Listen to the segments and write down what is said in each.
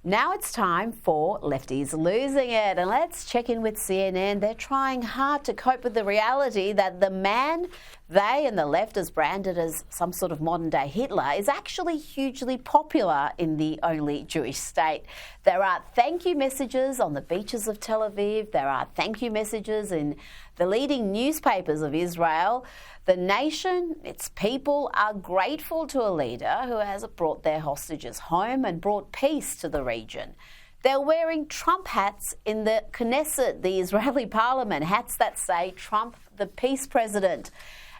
Now it's time for Lefties Losing It, and let's check in with CNN. They're trying hard to cope with the reality that the man they and the left has branded as some sort of modern-day Hitler is actually hugely popular in the only Jewish state. There are thank you messages on the beaches of Tel Aviv. There are thank you messages in the leading newspapers of Israel. The nation, its people, are grateful to a leader who has brought their hostages home and brought peace to the region. They're wearing Trump hats in the Knesset, the Israeli parliament, hats that say Trump the peace president.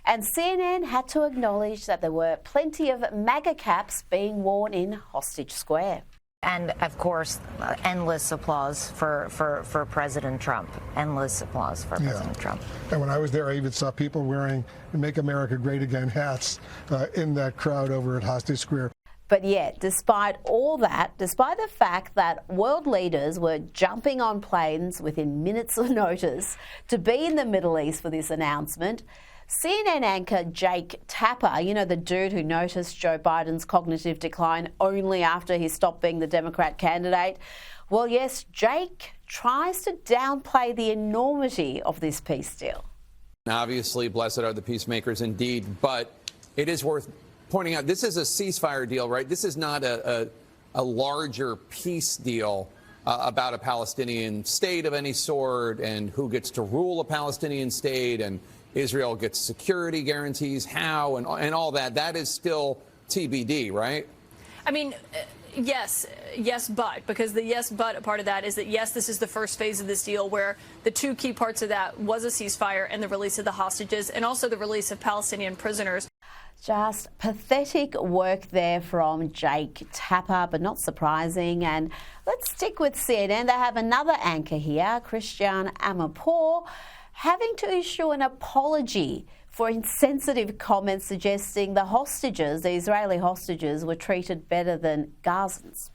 And CNN had to acknowledge that there were plenty of MAGA caps being worn in Hostage Square. And, of course, endless applause for President Trump. Endless applause for President Trump. And when I was there, I even saw people wearing Make America Great Again hats in that crowd over at Hostage Square. But yet, despite all that, despite the fact that world leaders were jumping on planes within minutes of notice to be in the Middle East for this announcement, CNN anchor Jake Tapper, you know, the dude who noticed Joe Biden's cognitive decline only after he stopped being the Democrat candidate. Well, yes, Jake tries to downplay the enormity of this peace deal. Obviously, blessed are the peacemakers indeed, but it is worth pointing out this is a ceasefire deal, right? This is not a larger peace deal about a Palestinian state of any sort and who gets to rule a Palestinian state and Israel gets security guarantees, how, and all that. That is still TBD, right? I mean, yes, but, because the yes, but part of that is that, yes, this is the first phase of this deal where the two key parts of that was a ceasefire and the release of the hostages and also the release of Palestinian prisoners. Just pathetic work there from Jake Tapper, but not surprising. And let's stick with CNN. They have another anchor here, Christian Amanpour, having to issue an apology for insensitive comments suggesting the hostages, the Israeli hostages, were treated better than Gazans.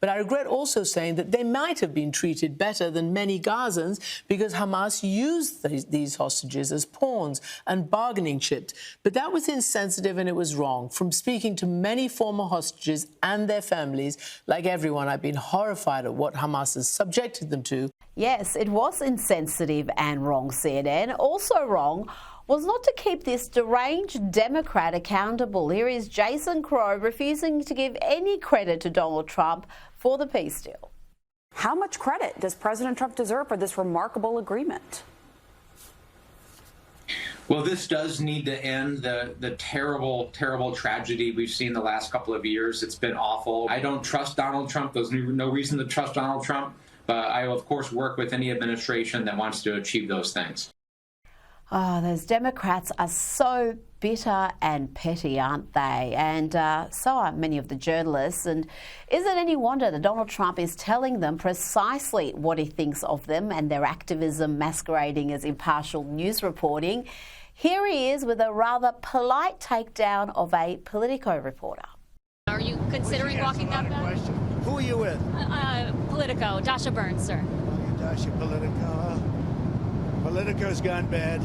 But I regret also saying that they might have been treated better than many Gazans because Hamas used these hostages as pawns and bargaining chips. But that was insensitive and it was wrong. From speaking to many former hostages and their families, like everyone, I've been horrified at what Hamas has subjected them to. Yes, it was insensitive and wrong, CNN. Also wrong was not to keep this deranged Democrat accountable. Here is Jason Crow refusing to give any credit to Donald Trump for the peace deal. How much credit does President Trump deserve for this remarkable agreement? Well, this does need to end the terrible, terrible tragedy we've seen the last couple of years. It's been awful. I don't trust Donald Trump. There's no reason to trust Donald Trump. But I will, of course, work with any administration that wants to achieve those things. Oh, those Democrats are so bitter and petty, aren't they? And so are many of the journalists. And is it any wonder that Donald Trump is telling them precisely what he thinks of them and their activism masquerading as impartial news reporting? Here he is with a rather polite takedown of a Politico reporter. Are you considering walking that back? Who are you with? Politico, Dasha Burns, sir. Dasha, Politico. Politico's gone bad.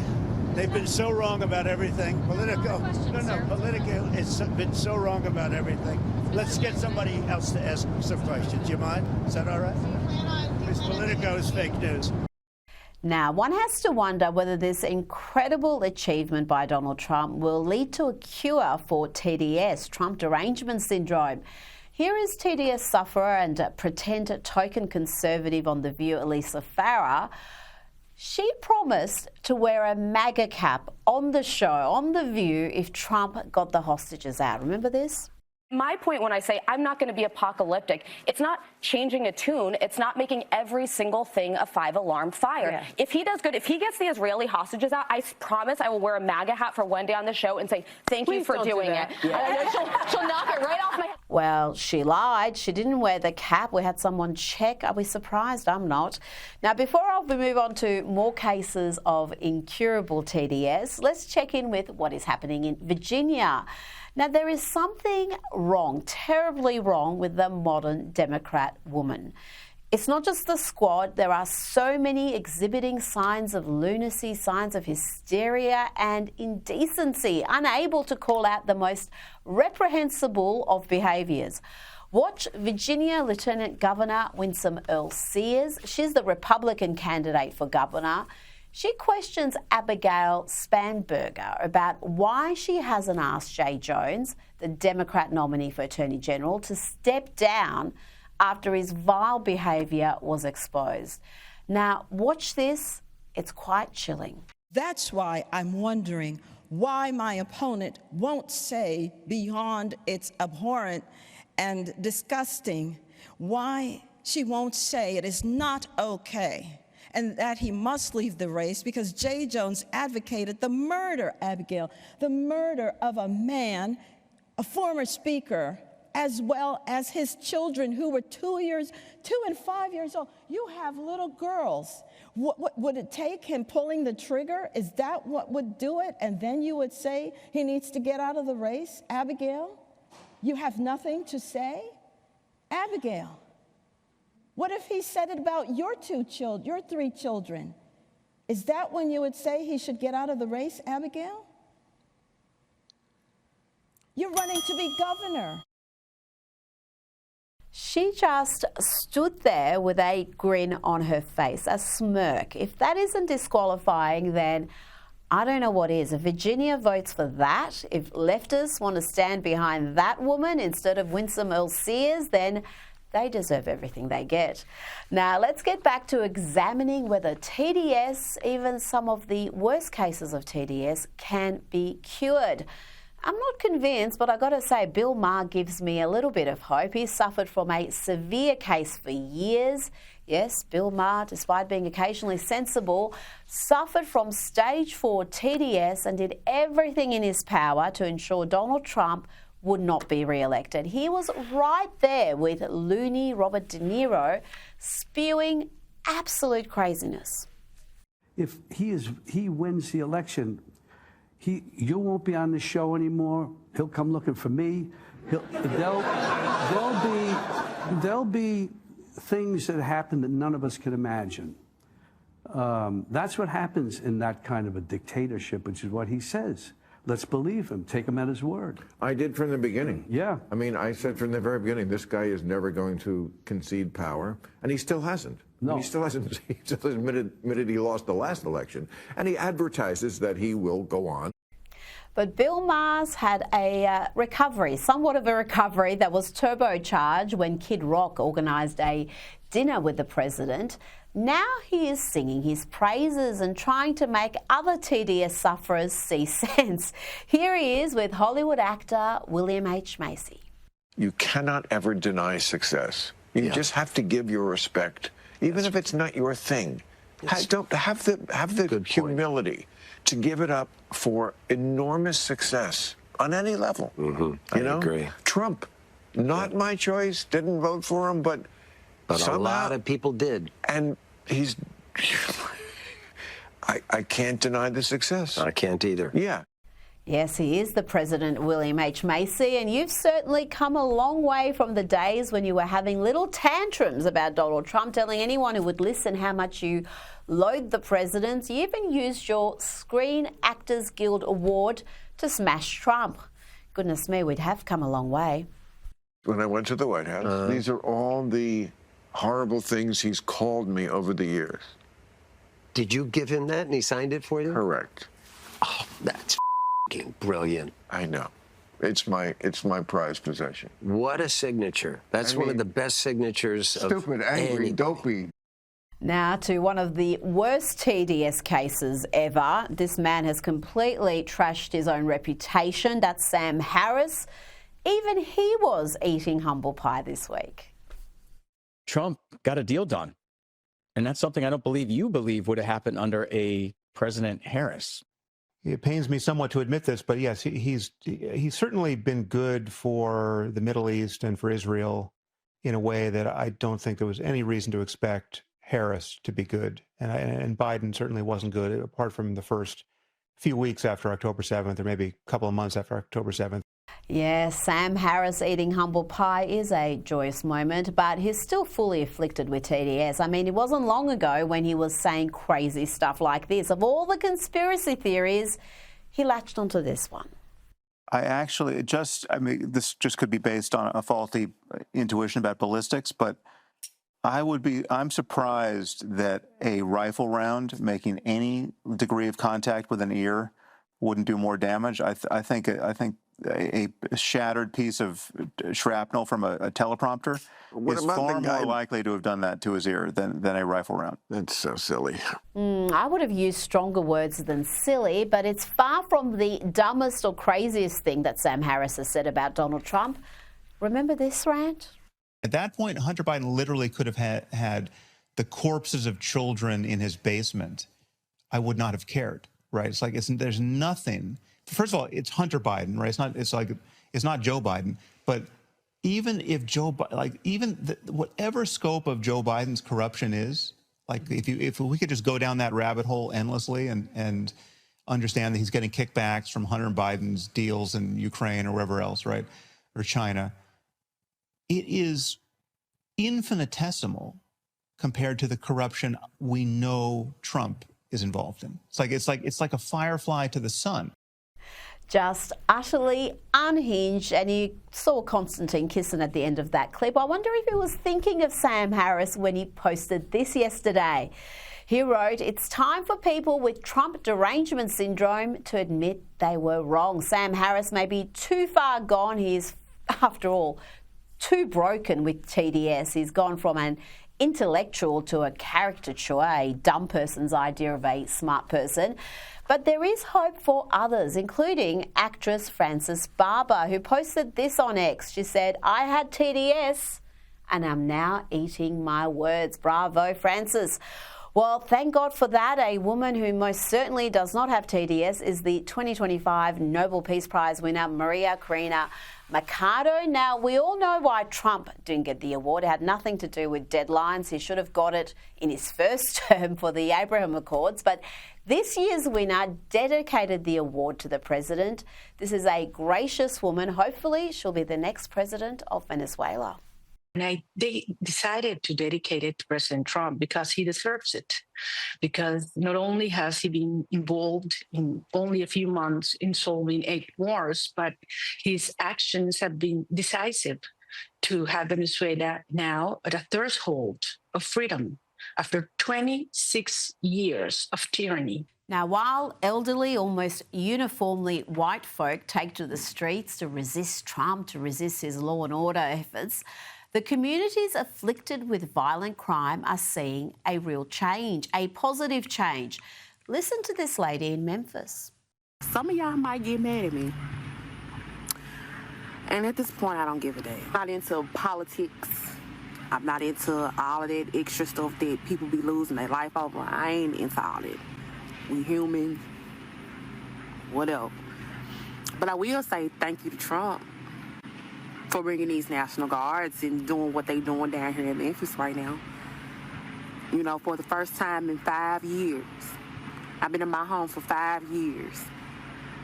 They've been so wrong about everything. Politico, Politico has been so wrong about everything. Let's get somebody else to ask some questions. Do you mind? Is that all right? Because Politico is fake news. Now, one has to wonder whether this incredible achievement by Donald Trump will lead to a cure for TDS, Trump derangement syndrome. Here is TDS sufferer and pretend token conservative on The View, Elisa Farah. She promised to wear a MAGA cap on the show, on The View, if Trump got the hostages out. Remember this? My point when I say I'm not going to be apocalyptic, it's not changing a tune. It's not making every single thing a 5-alarm fire. Yeah. If he does good, if he gets the Israeli hostages out, I promise I will wear a MAGA hat for one day on the show and say, thank you for doing it. Yeah. She'll knock it right off my head. Well, she lied. She didn't wear the cap. We had someone check. Are we surprised? I'm not. Now, before we move on to more cases of incurable TDS, let's check in with what is happening in Virginia. Now, there is something wrong, terribly wrong, with the modern Democrat woman. It's not just the squad. There are so many exhibiting signs of lunacy, signs of hysteria and indecency, unable to call out the most reprehensible of behaviours. Watch Virginia Lieutenant Governor Winsome Earl-Sears. She's the Republican candidate for governor. She questions Abigail Spanberger about why she hasn't asked Jay Jones, the Democrat nominee for Attorney General, to step down after his vile behaviour was exposed. Now, watch this. It's quite chilling. That's why I'm wondering why my opponent won't say beyond it's abhorrent and disgusting, why she won't say it is not okay and that he must leave the race because Jay Jones advocated the murder, Abigail, the murder of a man, a former speaker, as well as his children who were 2 and 5 years old. You have little girls. What would it take him pulling the trigger? Is that what would do it? And then you would say he needs to get out of the race? Abigail, you have nothing to say? Abigail, what if he said it about your 3 children? Is that when you would say he should get out of the race, Abigail? You're running to be governor. She just stood there with a grin on her face, a smirk. If that isn't disqualifying, then I don't know what is. If Virginia votes for that, if leftists want to stand behind that woman instead of Winsome Earl-Sears, then they deserve everything they get. Now, let's get back to examining whether TDS, even some of the worst cases of TDS, can be cured. I'm not convinced, but I've got to say Bill Maher gives me a little bit of hope. He suffered from a severe case for years. Yes, Bill Maher, despite being occasionally sensible, suffered from stage 4 TDS and did everything in his power to ensure Donald Trump would not be re-elected. He was right there with loony Robert De Niro spewing absolute craziness. If he wins the election, you won't be on the show anymore. He'll come looking for me. There'll be things that happen that none of us can imagine. That's what happens in that kind of a dictatorship, which is what he says. Let's believe him. Take him at his word. I did from the beginning. Yeah. I mean, I said from the very beginning, this guy is never going to concede power, and he still hasn't. No. He still hasn't. He still admitted he lost the last election, and he advertises that he will go on. But Bill Maher's had a recovery, somewhat of a recovery that was turbocharged when Kid Rock organised a dinner with the president. Now he is singing his praises and trying to make other TDS sufferers see sense. Here he is with Hollywood actor William H. Macy. You cannot ever deny success. You just have to give your respect, even if it's not your thing. Have the humility to give it up for enormous success on any level. I agree. Trump, not my choice, didn't vote for him, but somehow, a lot of people did. And he's... I can't deny the success. I can't either. Yeah. Yes, he is the President, William H. Macy, and you've certainly come a long way from the days when you were having little tantrums about Donald Trump, telling anyone who would listen how much you loathe the president. You even used your Screen Actors Guild Award to smash Trump. Goodness me, we'd have come a long way. When I went to the White House, these are all the horrible things he's called me over the years. Did you give him that and he signed it for you? Correct. Oh, that's brilliant. I know. It's my prized possession. What a signature. That's one of the best signatures of stupid, angry, dopey. Now to one of the worst TDS cases ever. This man has completely trashed his own reputation. That's Sam Harris. Even he was eating humble pie this week. Trump got a deal done. And that's something I don't believe you believe would have happened under a President Harris. It pains me somewhat to admit this, but yes, he's certainly been good for the Middle East and for Israel in a way that I don't think there was any reason to expect Harris to be good. And Biden certainly wasn't good, apart from the first few weeks after October 7th, or maybe a couple of months after October 7th. Yes, Sam Harris eating humble pie is a joyous moment, but he's still fully afflicted with TDS. I mean, it wasn't long ago when he was saying crazy stuff like this. Of all the conspiracy theories, he latched onto this one. this just could be based on a faulty intuition about ballistics, but I'm surprised that a rifle round making any degree of contact with an ear wouldn't do more damage. I think a shattered piece of shrapnel from a teleprompter is far more likely to have done that to his ear than a rifle round. That's so silly. I would have used stronger words than silly, but it's far from the dumbest or craziest thing that Sam Harris has said about Donald Trump. Remember this rant? At that point, Hunter Biden literally could have had the corpses of children in his basement. I would not have cared, right? It's like there's nothing. First of all, it's Hunter Biden, right? It's not Joe Biden. But even if whatever scope of Joe Biden's corruption is, like if we could just go down that rabbit hole endlessly and understand that he's getting kickbacks from Hunter Biden's deals in Ukraine or wherever else, right, or China, it is infinitesimal compared to the corruption we know Trump is involved in. It's like a firefly to the sun. Just utterly unhinged, and you saw Constantine kissing at the end of that clip. I wonder if he was thinking of Sam Harris when he posted this yesterday. He wrote, "It's time for people with Trump derangement syndrome to admit they were wrong. Sam Harris may be too far gone. He is, after all, too broken with TDS. He's gone from an intellectual to a caricature, a dumb person's idea of a smart person. But there is hope for others, including actress Frances Barber, who posted this on X. She said, I had TDS and I'm now eating my words. Bravo, Frances. Well, thank God for that. A woman who most certainly does not have TDS is the 2025 Nobel Peace Prize winner, Maria Corina Machado. Now, we all know why Trump didn't get the award. It had nothing to do with deadlines. He should have got it in his first term for the Abraham Accords. But this year's winner dedicated the award to the president. This is a gracious woman. Hopefully, she'll be the next president of Venezuela. And they decided to dedicate it to President Trump because he deserves it. Because not only has he been involved in only a few months in solving 8 wars, but his actions have been decisive to have Venezuela now at a threshold of freedom after 26 years of tyranny. Now, while elderly, almost uniformly white folk take to the streets to resist Trump, to resist his law and order efforts, the communities afflicted with violent crime are seeing a real change, a positive change. Listen to this lady in Memphis. Some of y'all might get mad at me. And at this point, I don't give a damn. I'm not into politics. I'm not into all of that extra stuff that people be losing their life over. I ain't into all that. We human, whatever. But I will say thank you to Trump for bringing these National Guards and doing what they're doing down here in Memphis right now. You know, for the first time in 5 years. I've been in my home for 5 years.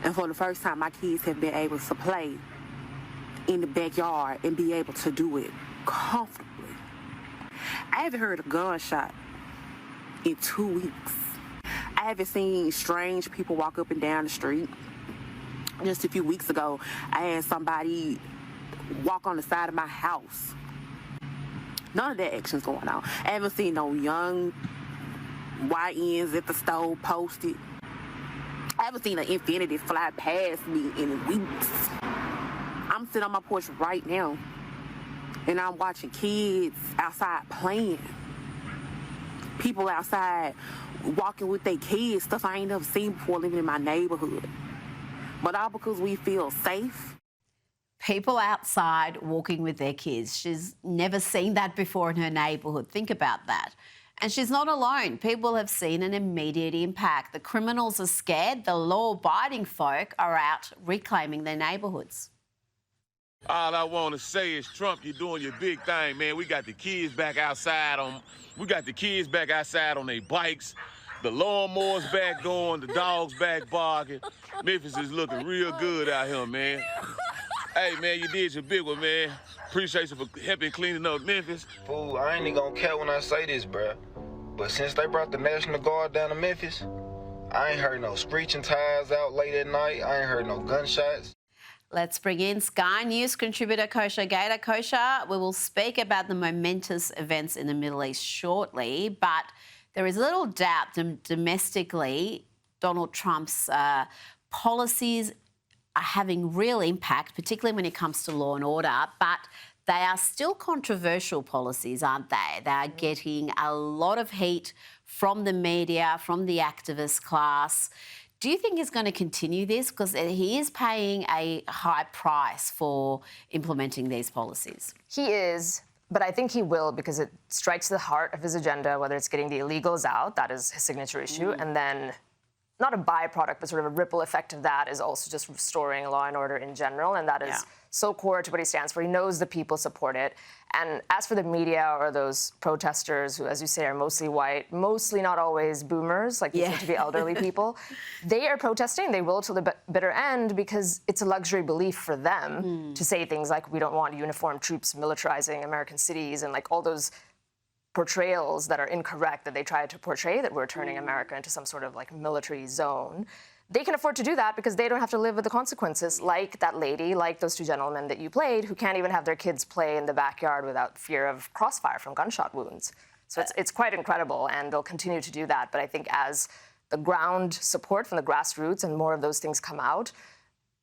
And for the first time, my kids have been able to play in the backyard and be able to do it comfortably. I haven't heard a gunshot in 2 weeks. I haven't seen strange people walk up and down the street. Just a few weeks ago, I had somebody walk on the side of my house. None of that action's going on. I haven't seen no young YNs at the store posted. I haven't seen an Infinity fly past me in weeks. I'm sitting on my porch right now, and I'm watching kids outside playing. People outside walking with their kids, stuff I ain't never seen before living in my neighborhood. But all because we feel safe. People outside walking with their kids. She's never seen that before in her neighbourhood. Think about that. And she's not alone. People have seen an immediate impact. The criminals are scared. The law-abiding folk are out reclaiming their neighbourhoods. All I want to say is, Trump, you're doing your big thing, man. We got the kids back outside on their bikes. The lawnmower's back going. The dog's back barking. Memphis is looking real good out here, man. Hey, man, you did your big one, man. Appreciate you for helping cleaning up Memphis. Fool, I ain't even gonna care when I say this, bruh. But since they brought the National Guard down to Memphis, I ain't heard no screeching tires out late at night. I ain't heard no gunshots. Let's bring in Sky News contributor Kosha Gator. Kosha, we will speak about the momentous events in the Middle East shortly, but there is little doubt domestically Donald Trump's policies are having real impact, particularly when it comes to law and order, but they are still controversial policies, aren't they? They are getting a lot of heat from the media, from the activist class. Do you think he's going to continue this? Because he is paying a high price for implementing these policies. He is, but I think he will because it strikes the heart of his agenda, whether it's getting the illegals out, that is his signature issue, and then not a byproduct, but sort of a ripple effect of that is also just restoring law and order in general, and that is so core to what he stands for. He knows the people support it. And as for the media or those protesters who, as you say, are mostly white, mostly not always boomers, like they seem to be elderly people, they are protesting. They will till the bitter end because it's a luxury belief for them to say things like, we don't want uniformed troops militarizing American cities, and like all those portrayals that are incorrect that they try to portray, that we're turning America into some sort of like military zone. They can afford to do that because they don't have to live with the consequences, like that lady, like those two gentlemen that you played, who can't even have their kids play in the backyard without fear of crossfire from gunshot wounds. So it's quite incredible, and they'll continue to do that. But I think as the ground support from the grassroots and more of those things come out,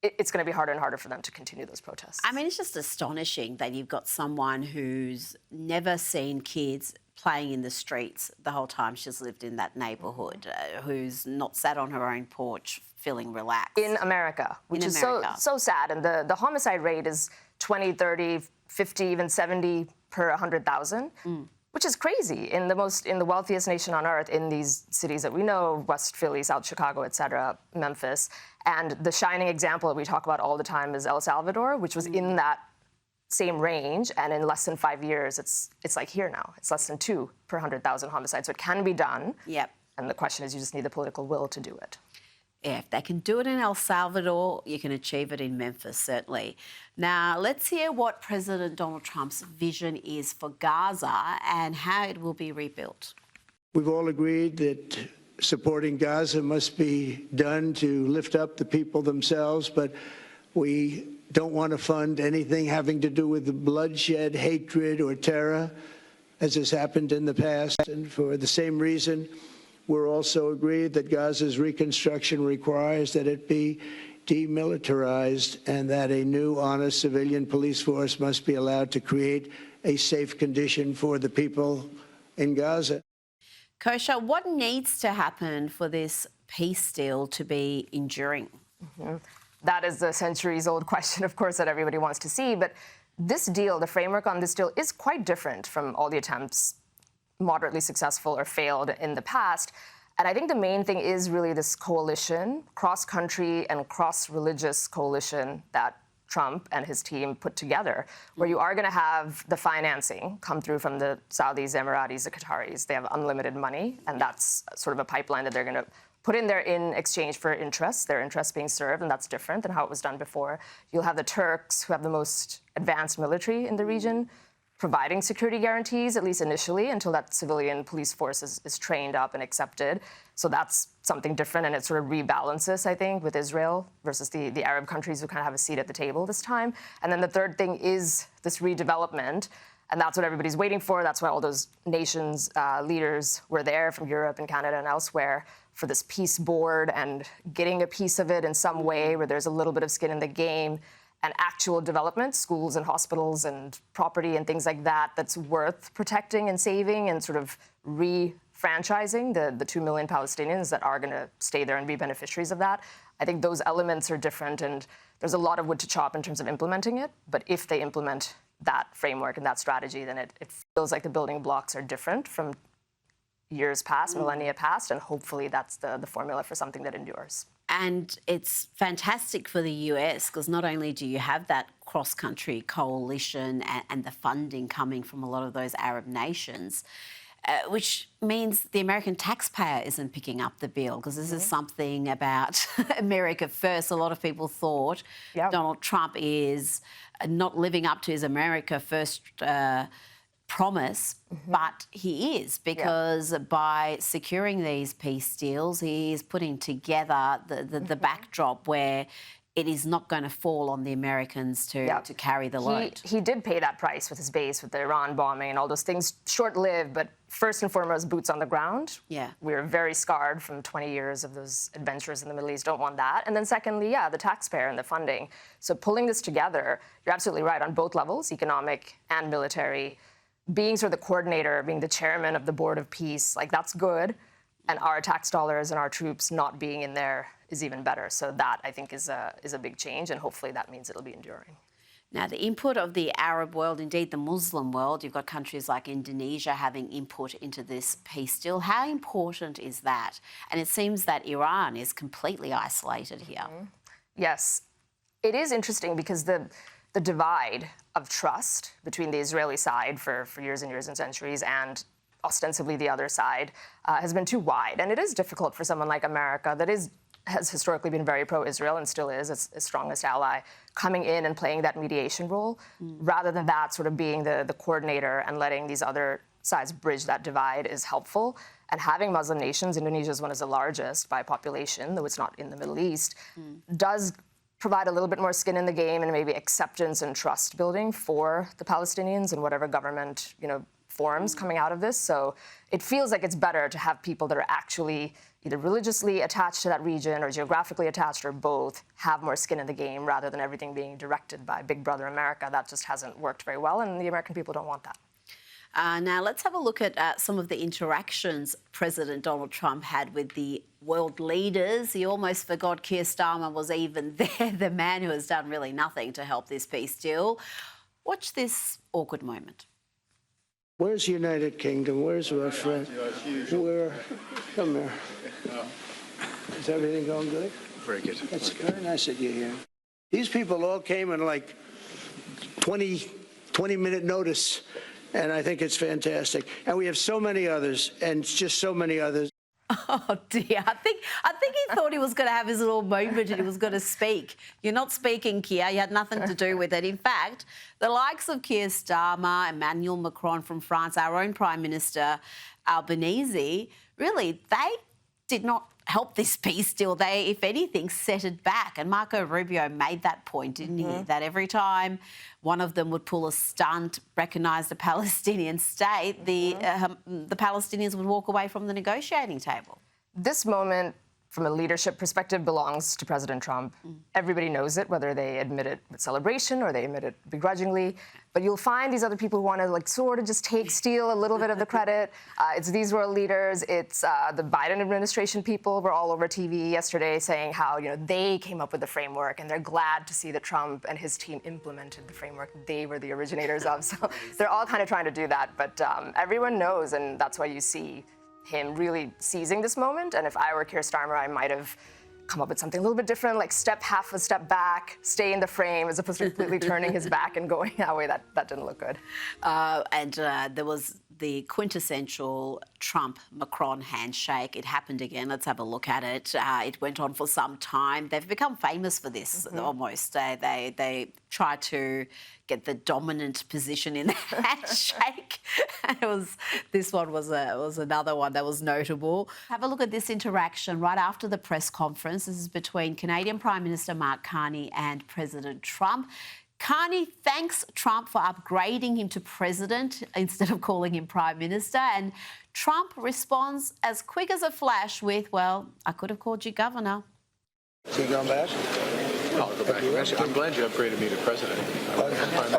it's going to be harder and harder for them to continue those protests. I mean, it's just astonishing that you've got someone who's never seen kids playing in the streets the whole time she's lived in that neighbourhood, who's not sat on her own porch feeling relaxed. In America, which is so sad. And the homicide rate is 20, 30, 50, even 70 per 100,000. Which is crazy in the wealthiest nation on earth, in these cities that we know, West Philly, South Chicago, et cetera, Memphis. And the shining example that we talk about all the time is El Salvador, which was in that same range, and in less than 5 years, it's like here now. It's less than 2 per 100,000 homicides. So it can be done. Yep. And the question is, you just need the political will to do it. Yeah, if they can do it in El Salvador, you can achieve it in Memphis, certainly. Now, let's hear what President Donald Trump's vision is for Gaza and how it will be rebuilt. We've all agreed that supporting Gaza must be done to lift up the people themselves, but we don't want to fund anything having to do with the bloodshed, hatred, or terror, as has happened in the past. And for the same reason, we're also agreed that Gaza's reconstruction requires that it be demilitarized and that a new, honest civilian police force must be allowed to create a safe condition for the people in Gaza. Kosha, what needs to happen for this peace deal to be enduring? That is the centuries-old question, of course, that everybody wants to see. But this deal, the framework on this deal, is quite different from all the attempts, moderately successful or failed, in the past. And I think the main thing is really this coalition, cross-country and cross-religious coalition that Trump and his team put together, where you are going to have the financing come through from the Saudis, Emiratis, the Qataris. They have unlimited money, and that's sort of a pipeline that they're going to put in there in exchange for interests, their interests being served, and that's different than how it was done before. You'll have the Turks, who have the most advanced military in the region, providing security guarantees, at least initially, until that civilian police force is trained up and accepted. So that's something different, and it sort of rebalances, I think, with Israel versus the Arab countries who kind of have a seat at the table this time. And then the third thing is this redevelopment, and that's what everybody's waiting for. That's why all those nations, leaders were there from Europe and Canada and elsewhere for this peace board and getting a piece of it in some way where there's a little bit of skin in the game, and actual development, schools and hospitals and property and things like that, that's worth protecting and saving and sort of re-franchising the 2 million Palestinians that are going to stay there and be beneficiaries of that. I think those elements are different, and there's a lot of wood to chop in terms of implementing it. But if they implement that framework and that strategy, then it feels like the building blocks are different from years past, millennia past, and hopefully that's the formula for something that endures. And it's fantastic for the US because not only do you have that cross-country coalition and the funding coming from a lot of those Arab nations, which means the American taxpayer isn't picking up the bill because this is something about America first. A lot of people thought Donald Trump is not living up to his America first promise, but he is, because by securing these peace deals, he is putting together the backdrop where it is not going to fall on the Americans to carry the load. He did pay that price with his base, with the Iran bombing and all those things, short-lived, but first and foremost, boots on the ground. Yeah. We're very scarred from 20 years of those adventures in the Middle East, don't want that. And then secondly, the taxpayer and the funding. So pulling this together, you're absolutely right, on both levels, economic and military, being sort of the coordinator, being the chairman of the Board of Peace, like that's good. And our tax dollars and our troops not being in there is even better. So that, I think, is a big change, and hopefully that means it'll be enduring. Now, the input of the Arab world, indeed the Muslim world, you've got countries like Indonesia having input into this peace deal. How important is that? And it seems that Iran is completely isolated here. Yes. It is interesting because the divide of trust between the Israeli side for years and years and centuries and ostensibly the other side has been too wide. And it is difficult for someone like America that has historically been very pro-Israel and still is its strongest ally, coming in and playing that mediation role, rather than that sort of being the coordinator and letting these other sides bridge that divide is helpful. And having Muslim nations, Indonesia is one of the largest by population, though it's not in the Middle East, does provide a little bit more skin in the game and maybe acceptance and trust building for the Palestinians and whatever government, forms coming out of this. So it feels like it's better to have people that are actually either religiously attached to that region or geographically attached or both have more skin in the game rather than everything being directed by Big Brother America. That just hasn't worked very well, and the American people don't want that. Now, let's have a look at some of the interactions President Donald Trump had with the world leaders. He almost forgot Keir Starmer was even there, the man who has done really nothing to help this peace deal. Watch this awkward moment. Where's the United Kingdom? Where's my friend? Come here. Is everything going good? Very good. That's very nice that you're here. These people all came in like 20-minute notice, and I think it's fantastic. And we have so many others, and just so many others. Oh dear, I think he thought he was going to have his little moment and he was going to speak. You're not speaking, Keir. You had nothing to do with it. In fact, the likes of Keir Starmer, Emmanuel Macron from France, our own Prime Minister Albanese, really, they did not help this peace deal. They, if anything, set it back. And Marco Rubio made that point, didn't he? That every time one of them would pull a stunt, recognise the Palestinian state, the Palestinians would walk away from the negotiating table. This moment, from a leadership perspective, belongs to President Trump. Everybody knows it, whether they admit it with celebration or they admit it begrudgingly. But you'll find these other people who want to sort of just steal a little bit of the credit. It's these world leaders. It's the Biden administration people were all over TV yesterday saying how they came up with the framework and they're glad to see that Trump and his team implemented the framework they were the originators of. So they're all kind of trying to do that. But everyone knows, and that's why you see him really seizing this moment. And if I were Keir Starmer, I might have come up with something a little bit different, like half a step back, stay in the frame, as opposed to completely turning his back and going that way. That didn't look good. And there was the quintessential Trump-Macron handshake. It happened again. Let's have a look at it. It went on for some time. They've become famous for this, almost. They try to get the dominant position in the handshake. This one was another one that was notable. Have a look at this interaction right after the press conference. This is between Canadian Prime Minister Mark Carney and President Trump. Carney thanks Trump for upgrading him to president instead of calling him prime minister. And Trump responds as quick as a flash with, well, I could have called you governor. So you going back? I'll go back. I'm glad you upgraded me to president.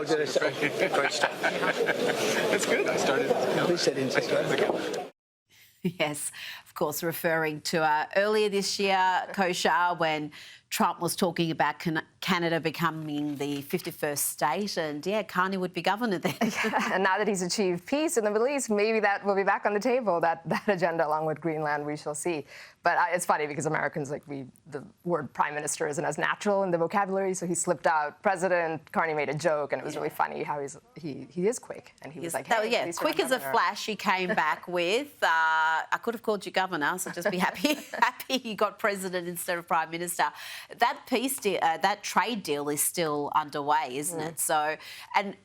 Did I say? Great stuff. That's good. I started. At least I didn't say that. Yes, of course, referring to earlier this year, Koshar, when Trump was talking about Canada becoming the 51st state, and Carney would be governor then. And now that he's achieved peace in the Middle East, maybe that will be back on the table, that agenda along with Greenland, we shall see. But it's funny because Americans, the word prime minister isn't as natural in the vocabulary, so he slipped out president. Carney made a joke, and it was really funny how he is quick. And he was like, hey, quick as a flash, he came back with, I could have called you governor, so just be happy you got president instead of prime minister. That peace deal, that trade deal is still underway, isn't it? So, and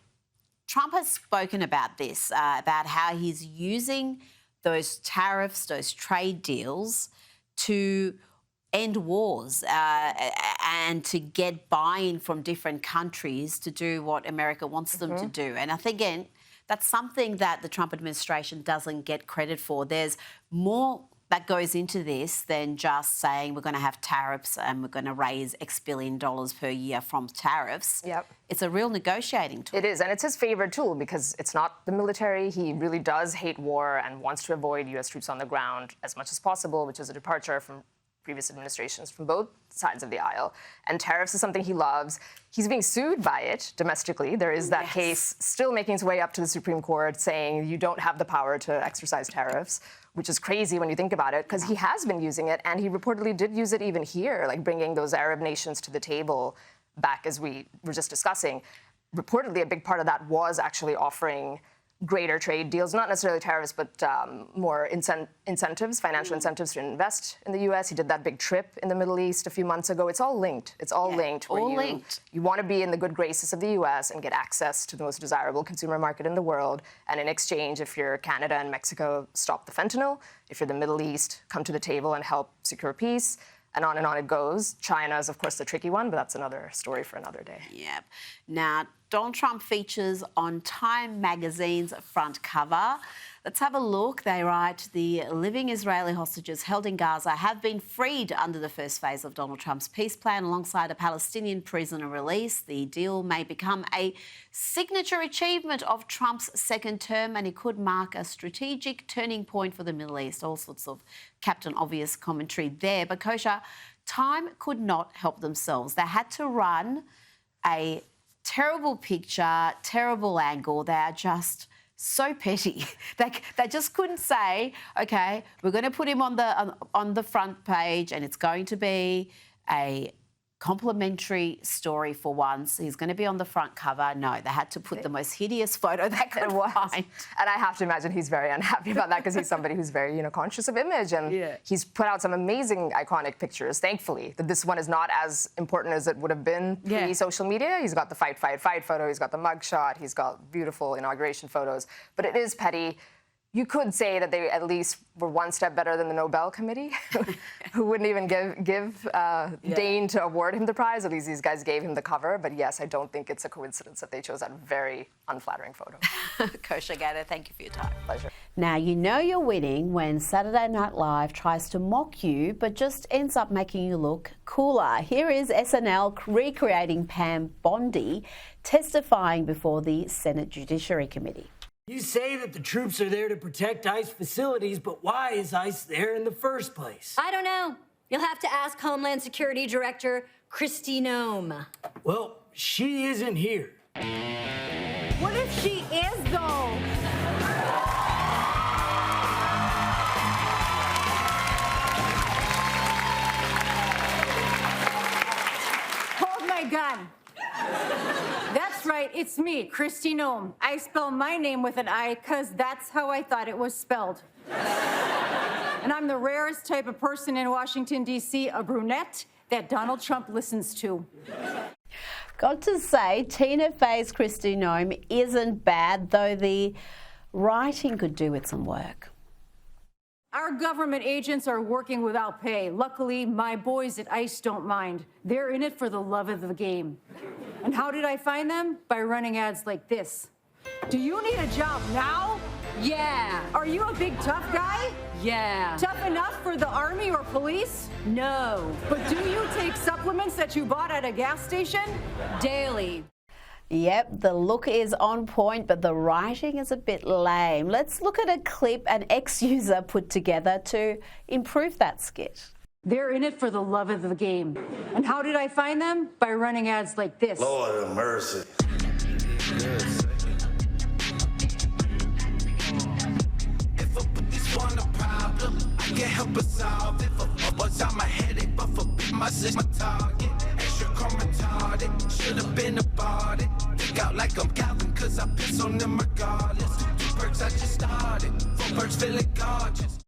Trump has spoken about this, about how he's using those tariffs, those trade deals to end wars and to get buy-in from different countries to do what America wants them to do. And I think, again, that's something that the Trump administration doesn't get credit for. There's more that goes into this than just saying we're going to have tariffs and we're going to raise X billion dollars per year from tariffs. Yep. It's a real negotiating tool. It is, and it's his favorite tool because it's not the military. He really does hate war and wants to avoid U.S. troops on the ground as much as possible, which is a departure from previous administrations from both sides of the aisle. And tariffs is something he loves. He's being sued by it domestically. There is that case still making its way up to the Supreme Court saying you don't have the power to exercise tariffs, which is crazy when you think about it, because he has been using it, and he reportedly did use it even here, like bringing those Arab nations to the table back, as we were just discussing. Reportedly, a big part of that was actually offering greater trade deals, not necessarily tariffs, but more incentives, financial incentives to invest in the U.S. He did that big trip in the Middle East a few months ago. It's all linked. It's all linked. All linked. You want to be in the good graces of the U.S. and get access to the most desirable consumer market in the world. And in exchange, if you're Canada and Mexico, stop the fentanyl. If you're the Middle East, come to the table and help secure peace. And on it goes. China is, of course, the tricky one, but that's another story for another day. Yep. Now, Donald Trump features on Time magazine's front cover. Let's have a look. They write, the living Israeli hostages held in Gaza have been freed under the first phase of Donald Trump's peace plan alongside a Palestinian prisoner release. The deal may become a signature achievement of Trump's second term, and it could mark a strategic turning point for the Middle East. All sorts of Captain Obvious commentary there. But Kosha, Time could not help themselves. They had to run a terrible picture, terrible angle. They are just so petty. They just couldn't say, okay, we're going to put him on the front page and it's going to be a complimentary story for once. He's going to be on the front cover. No, they had to put the most hideous photo they could find. And I have to imagine he's very unhappy about that because he's somebody who's very, conscious of image. And he's put out some amazing, iconic pictures, thankfully. That this one is not as important as it would have been pre-social media. He's got the fight photo. He's got the mug shot. He's got beautiful inauguration photos. But it is petty. You could say that they at least were one step better than the Nobel Committee, who wouldn't even deign to award him the prize. At least these guys gave him the cover. But yes, I don't think it's a coincidence that they chose that very unflattering photo. Kosha Gator, thank you for your time. Pleasure. Now, you know you're winning when Saturday Night Live tries to mock you, but just ends up making you look cooler. Here is SNL recreating Pam Bondi testifying before the Senate Judiciary Committee. You say that the troops are there to protect ICE facilities, but why is ICE there in the first place? I don't know. You'll have to ask Homeland Security Director Kristi Noem. Well, she isn't here. What if she is, though? Hold my gun. That's right, it's me, Kristi Noem. I spell my name with an I because that's how I thought it was spelled. And I'm the rarest type of person in Washington, D.C., a brunette that Donald Trump listens to. Got to say, Tina Fey's Kristi Noem isn't bad, though the writing could do with some work. Our government agents are working without pay. Luckily, my boys at ICE don't mind. They're in it for the love of the game. And how did I find them? By running ads like this. Do you need a job now? Yeah. Are you a big tough guy? Yeah. Tough enough for the Army or police? No. But do you take supplements that you bought at a gas station? Daily. Yep, the look is on point, but the writing is a bit lame. Let's look at a clip an ex-user put together to improve that skit. They're in it for the love of the game. And how did I find them? By running ads like this. Lord have mercy. If I put this one a problem, I can't help but solve it. What's on my headache, but for my target. Extra retarded, should have been about it. Think out like I'm Calvin, cause I piss on them regardless. 2 perks I just started, 4 perks feeling gorgeous.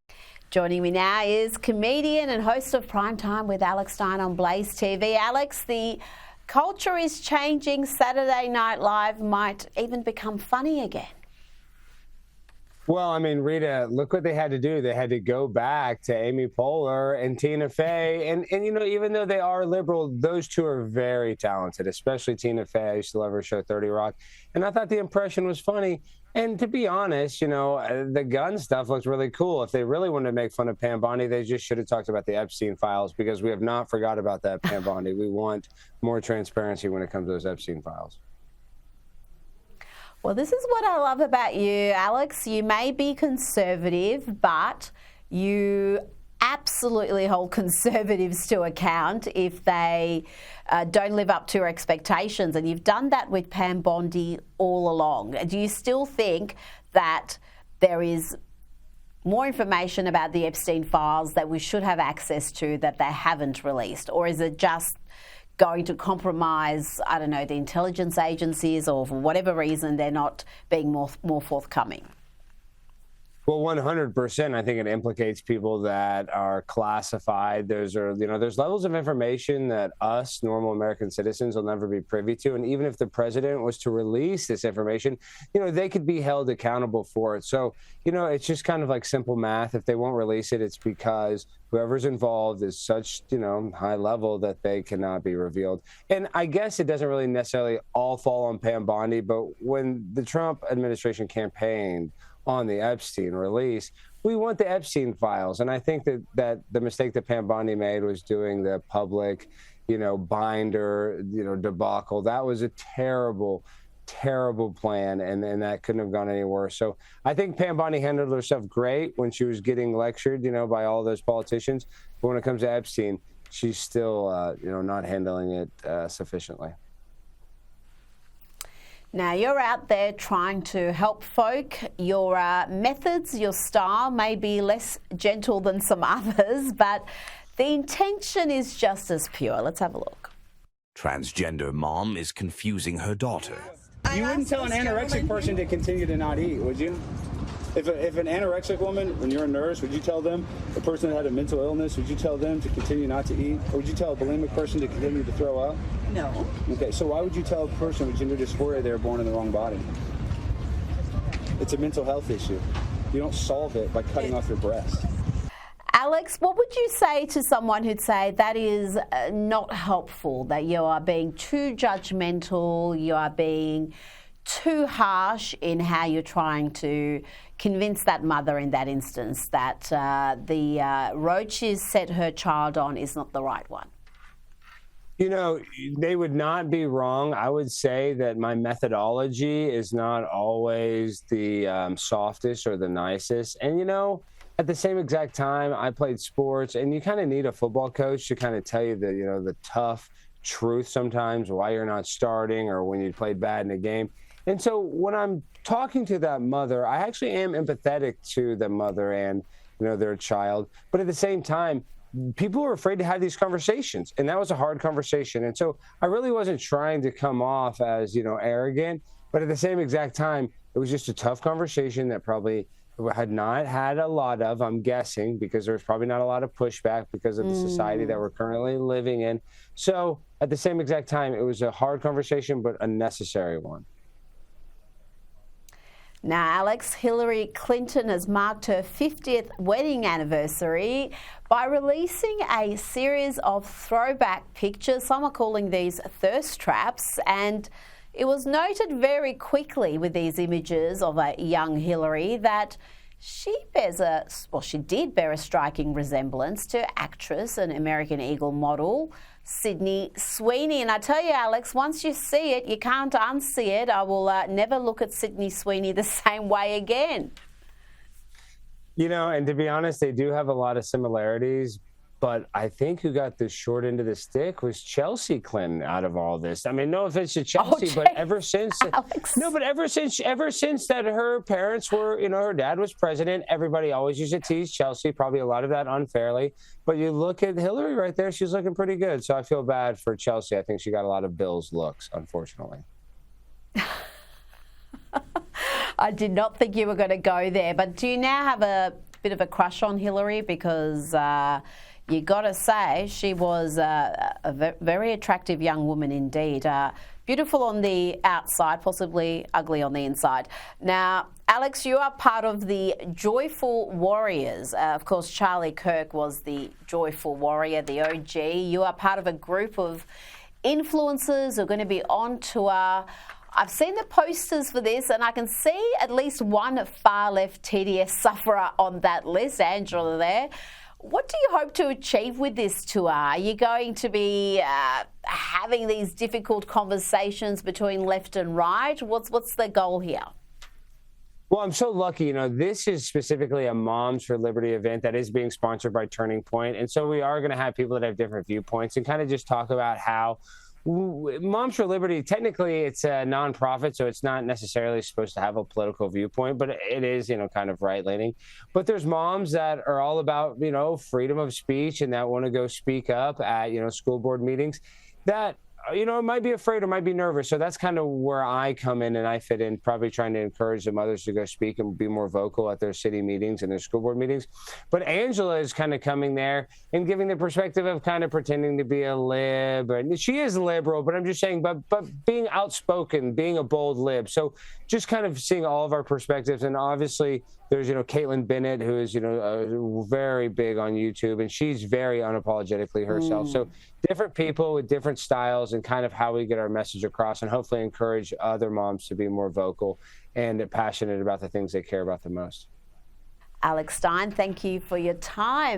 Joining me now is comedian and host of Primetime with Alex Stein on Blaze TV. Alex, the culture is changing. Saturday Night Live might even become funny again. Well, I mean, Rita, look what they had to do. They had to go back to Amy Poehler and Tina Fey. And you know, even though they are liberal, those two are very talented, especially Tina Fey. I used to love her show 30 Rock. And I thought the impression was funny. And to be honest, you know, the gun stuff looks really cool. If they really wanted to make fun of Pam Bondi, they just should have talked about the Epstein files, because we have not forgot about that, Pam Bondi. We want more transparency when it comes to those Epstein files. Well, this is what I love about you, Alex. You may be conservative, but you absolutely hold conservatives to account if they don't live up to your expectations. And you've done that with Pam Bondi all along. Do you still think that there is more information about the Epstein files that we should have access to that they haven't released? Or is it just going to compromise, I don't know, the intelligence agencies, or for whatever reason they're not being more forthcoming? Well, 100%. I think it implicates people that are classified. There's levels of information that us normal American citizens will never be privy to. And even if the president was to release this information, you know, they could be held accountable for it. So, you know, it's just kind of like simple math. If they won't release it, it's because whoever's involved is such, you know, high level that they cannot be revealed. And I guess it doesn't really necessarily all fall on Pam Bondi, but when the Trump administration campaigned on the Epstein release, we want the Epstein files. And I think that the mistake that Pam Bondi made was doing the public, you know, binder, you know, debacle. That was a terrible, terrible plan, and that couldn't have gone any worse. So I think Pam Bondi handled herself great when she was getting lectured, you know, by all those politicians. But when it comes to Epstein, she's still, you know, not handling it sufficiently. Now, you're out there trying to help folk. Your methods, your style may be less gentle than some others, but the intention is just as pure. Let's have a look. Transgender mom is confusing her daughter. You wouldn't tell an anorexic person to continue to not eat, would you? If an anorexic woman, when you're a nurse, would you tell them, a person that had a mental illness, would you tell them to continue not to eat? Or would you tell a bulimic person to continue to throw up? No. Okay, so why would you tell a person with gender dysphoria they were born in the wrong body? It's a mental health issue. You don't solve it by cutting off your breast. Alex, what would you say to someone who'd say that is not helpful, that you are being too judgmental, you are being too harsh in how you're trying to convince that mother in that instance that the road she's set her child on is not the right one? You know, they would not be wrong. I would say that my methodology is not always the softest or the nicest. And, you know, at the same exact time, I played sports, and you kind of need a football coach to kind of tell you the, you know, the tough truth sometimes, why you're not starting or when you played bad in a game. And so when I'm talking to that mother, I actually am empathetic to the mother and, you know, their child. But at the same time, people are afraid to have these conversations. And that was a hard conversation. And so I really wasn't trying to come off as, you know, arrogant. But at the same exact time, it was just a tough conversation that probably had not had a lot of, I'm guessing, because there's probably not a lot of pushback because of the society that we're currently living in. So at the same exact time, it was a hard conversation, but a necessary one. Now, Alex, Hillary Clinton has marked her 50th wedding anniversary by releasing a series of throwback pictures. Some are calling these thirst traps, and it was noted very quickly with these images of a young Hillary that she did bear a striking resemblance to actress and American Eagle model Sydney Sweeney. And I tell you, Alex, once you see it, you can't unsee it. I will never look at Sydney Sweeney the same way again. You know, and to be honest, they do have a lot of similarities. But I think who got the short end of the stick was Chelsea Clinton out of all this. I mean, no offense to Chelsea, but ever since that her parents were, you know, her dad was president, everybody always used to tease Chelsea, probably a lot of that unfairly. But you look at Hillary right there, she's looking pretty good. So I feel bad for Chelsea. I think she got a lot of Bill's looks, unfortunately. I did not think you were going to go there. But do you now have a bit of a crush on Hillary because you got to say she was a very attractive young woman indeed. Beautiful on the outside, possibly ugly on the inside. Now, Alex, you are part of the Joyful Warriors. Of course, Charlie Kirk was the Joyful Warrior, the OG. You are part of a group of influencers who are going to be on tour. I've seen the posters for this, and I can see at least one far-left TDS sufferer on that list, Angela there. What do you hope to achieve with this tour? Are you going to be having these difficult conversations between left and right? What's the goal here? Well, I'm so lucky. You know, this is specifically a Moms for Liberty event that is being sponsored by Turning Point. And so we are going to have people that have different viewpoints and kind of just talk about how Moms for Liberty, technically it's a nonprofit, so it's not necessarily supposed to have a political viewpoint, but it is, you know, kind of right-leaning. But there's moms that are all about, you know, freedom of speech and that want to go speak up at, you know, school board meetings that, you know, might be afraid or might be nervous. So that's kind of where I come in and I fit in, probably trying to encourage the mothers to go speak and be more vocal at their city meetings and their school board meetings. But Angela is kind of coming there and giving the perspective of kind of pretending to be a lib. And she is liberal, but I'm just saying, but being outspoken, being a bold lib. So just kind of seeing all of our perspectives. And obviously there's, you know, Caitlin Bennett, who is, you know, very big on YouTube, and she's very unapologetically herself. So different people with different styles and kind of how we get our message across and hopefully encourage other moms to be more vocal and passionate about the things they care about the most. Alex Stein, thank you for your time.